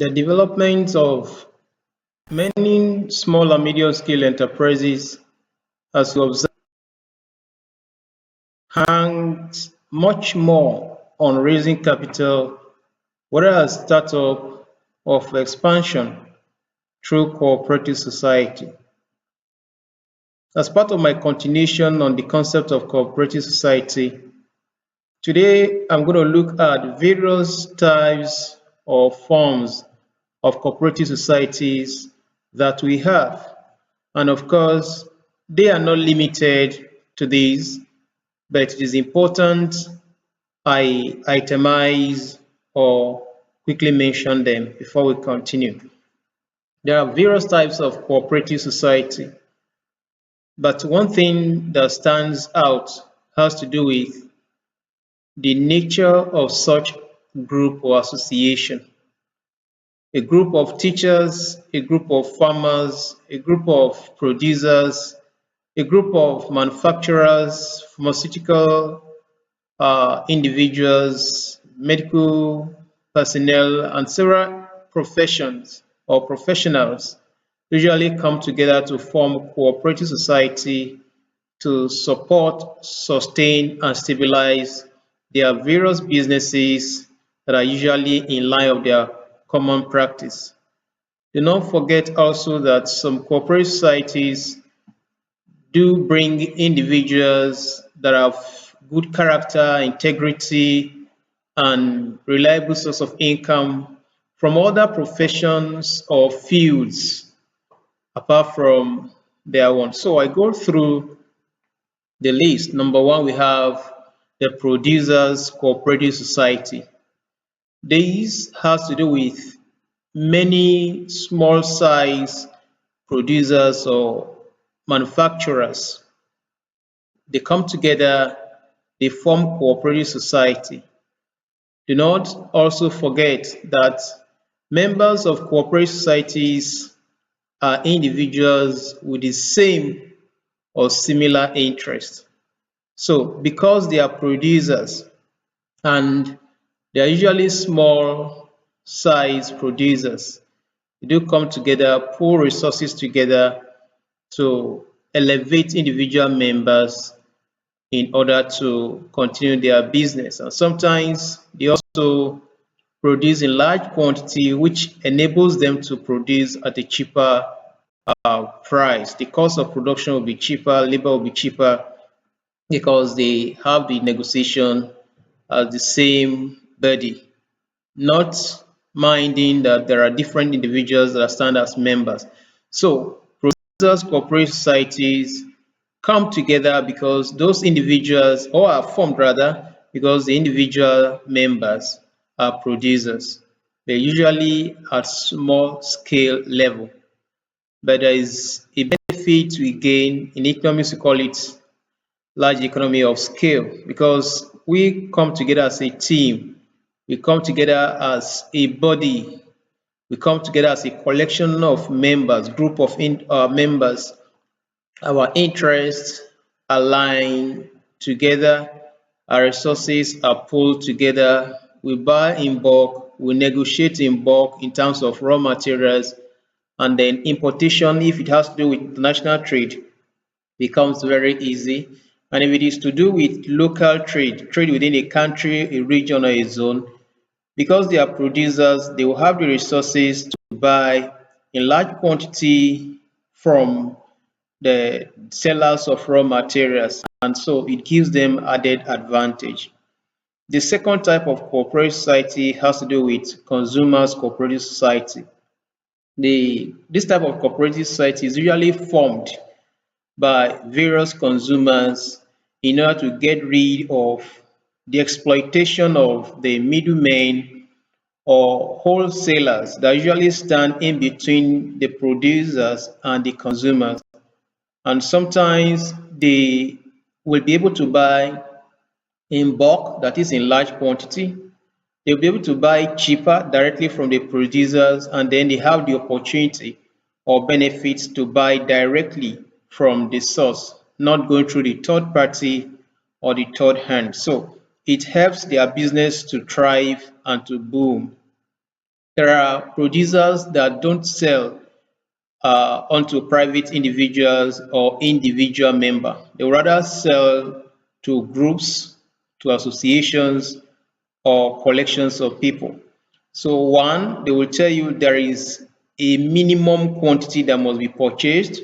The development of many small and medium scale enterprises, as you observe, hangs much more on raising capital, whether as startup or for expansion through cooperative society. As part of my continuation on the concept of cooperative society, today I'm going to look at various types or forms of cooperative societies that we have. And of course, they are not limited to these, but it is important I itemize or quickly mention them before we continue. There are various types of cooperative society, but one thing that stands out has to do with the nature of such group or association. A group of teachers, a group of farmers, a group of producers, a group of manufacturers, pharmaceutical individuals, medical personnel, and several professions or professionals usually come together to form cooperative society to support, sustain, and stabilize their various businesses that are usually in line of their common practice. Do not forget also that some cooperative societies do bring individuals that have good character, integrity, and reliable source of income from other professions or fields apart from their own. So I go through the list. Number one, we have the Producers Cooperative Society. This has to do with many small size producers or manufacturers. They come together, they form cooperative society. Do not also forget that members of cooperative societies are individuals with the same or similar interests. So because they are producers and they are usually small size producers, they do come together, pool resources together to elevate individual members in order to continue their business. And sometimes they also produce in large quantity, which enables them to produce at a cheaper price. The cost of production will be cheaper, labor will be cheaper because they have the negotiation as the same body, not minding that there are different individuals that stand as members. So producers cooperative societies come together because those individuals, or are formed rather, because the individual members are producers. They're usually at small scale level, but there is a benefit we gain in economics. We call it large economy of scale because we come together as a team, we come together as a body, we come together as a collection of members, group of members. Our interests align together, our resources are pulled together, we buy in bulk, we negotiate in bulk in terms of raw materials, and then importation, if it has to do with international trade, becomes very easy. And if it is to do with local trade, trade within a country, a region, or a zone, because they are producers, they will have the resources to buy in large quantity from the sellers of raw materials, and so it gives them added advantage. The second type of cooperative society has to do with consumers cooperative society. This type of cooperative society is usually formed by various consumers in order to get rid of the exploitation of the middlemen or wholesalers that usually stand in between the producers and the consumers. And sometimes they will be able to buy in bulk, that is in large quantity. They'll be able to buy cheaper directly from the producers, and then they have the opportunity or benefits to buy directly from the source, not going through the third party or the third hand. So it helps their business to thrive and to boom. There are producers that don't sell onto private individuals or individual member. They would rather sell to groups, to associations, or collections of people. So one, they will tell you there is a minimum quantity that must be purchased.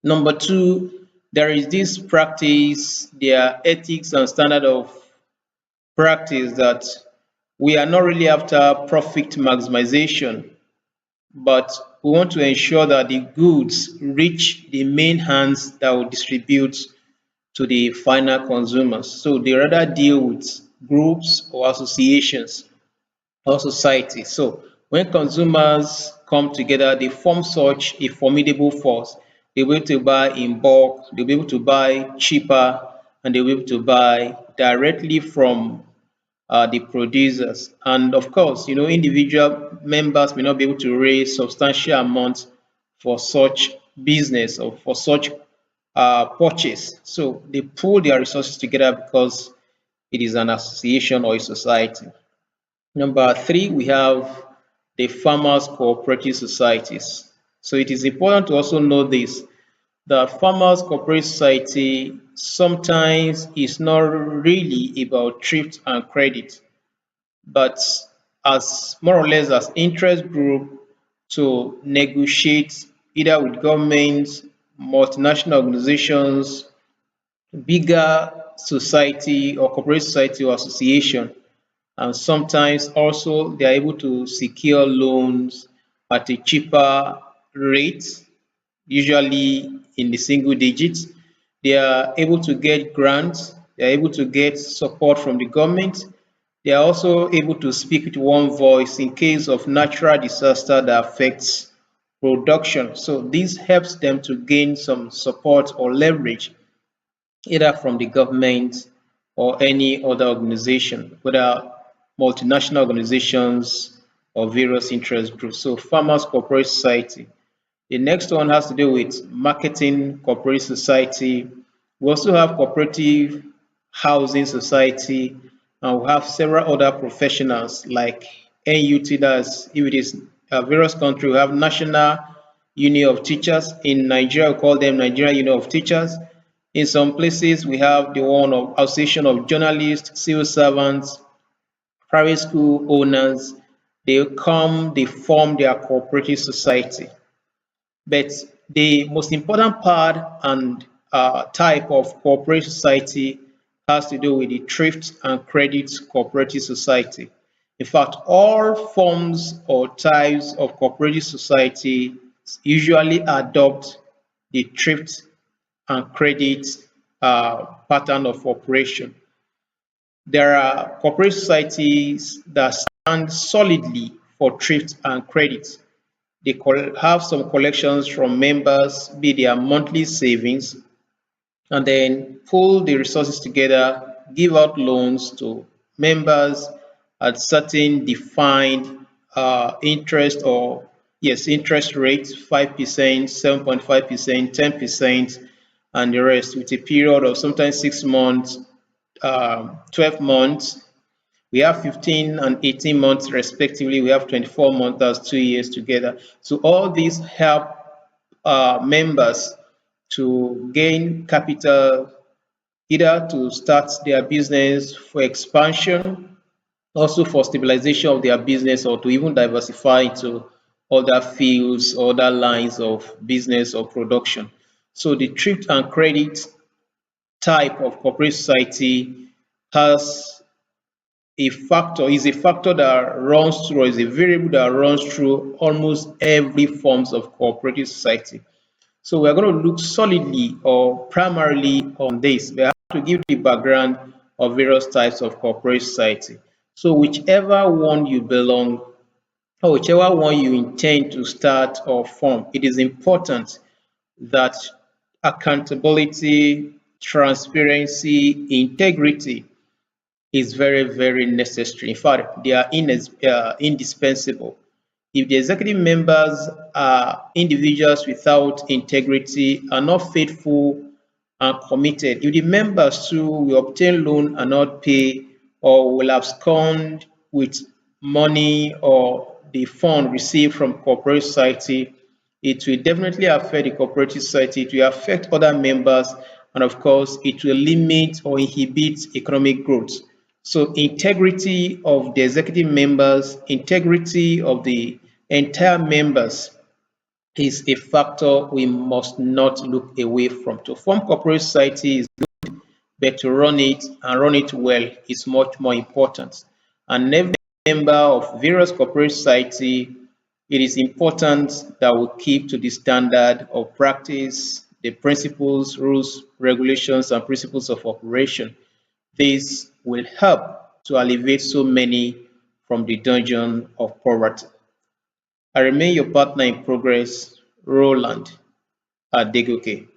Number two, there is this practice, their ethics and standard of practice that we are not really after profit maximization, but we want to ensure that the goods reach the main hands that will distribute to the final consumers. So they rather deal with groups or associations or society. So when consumers come together, they form such a formidable force. They'll be able to buy in bulk, they'll be able to buy cheaper, and they'll be able to buy directly from the producers. And of course, individual members may not be able to raise substantial amounts for such business or for such purchase. So they pool their resources together because it is an association or a society. Number three, we have the farmers cooperative societies. So it is important to also know this, that farmers cooperative society sometimes is not really about thrift and credit, but as more or less as interest group to negotiate either with governments, multinational organizations, bigger society or corporate society or association, and sometimes also they are able to secure loans at a cheaper rate, usually in the single digits. They are able to get grants, they are able to get support from the government. They are also able to speak with one voice in case of natural disaster that affects production. So this helps them to gain some support or leverage either from the government or any other organization, whether multinational organizations or various interest groups. So farmers cooperative society. The next one has to do with marketing cooperative society. We also have cooperative housing society, and we have several other professionals like NUT, that's if it is various countries, we have National Union of Teachers. In Nigeria, we call them Nigerian Union of Teachers. In some places, we have the one of Association of Journalists, Civil Servants, private school owners. They form their cooperative society. But the most important part and type of cooperative society has to do with the thrift and credit cooperative society. In fact, all forms or types of cooperative society usually adopt the thrift and credit pattern of operation. There are cooperative societies that stand solidly for thrift and credit. They have some collections from members, be their monthly savings, and then pull the resources together, give out loans to members at certain defined interest or yes, interest rates, 5%, 7.5%, 10%, and the rest with a period of sometimes 6 months, 12 months. We have 15 and 18 months respectively. We have 24 months, that's 2 years together. So all these help members to gain capital either to start their business for expansion, also for stabilization of their business, or to even diversify into other fields, other lines of business or production. So the thrift and credit type of corporate society has is a factor that runs through, or is a variable that runs through almost every forms of cooperative society. So we're going to look solidly or primarily on this. We have to give the background of various types of corporate society. So whichever one you belong or whichever one you intend to start or form, it is important that accountability, transparency, integrity is very, very necessary. In fact, they are indispensable. If the executive members are individuals without integrity, are not faithful and committed, if the members too will obtain loan and not pay, or will abscond with money or the fund received from cooperative society, it will definitely affect the cooperative society, it will affect other members, and of course, it will limit or inhibit economic growth. So integrity of the executive members, integrity of the entire members is a factor we must not look away from. To form cooperative society is good, but to run it and run it well is much more important. And every member of various cooperative society, it is important that we keep to the standard of practice, the principles, rules, regulations, and principles of operation. This will help to alleviate so many from the dungeon of poverty. I remain your partner in progress, Roland Adegoke.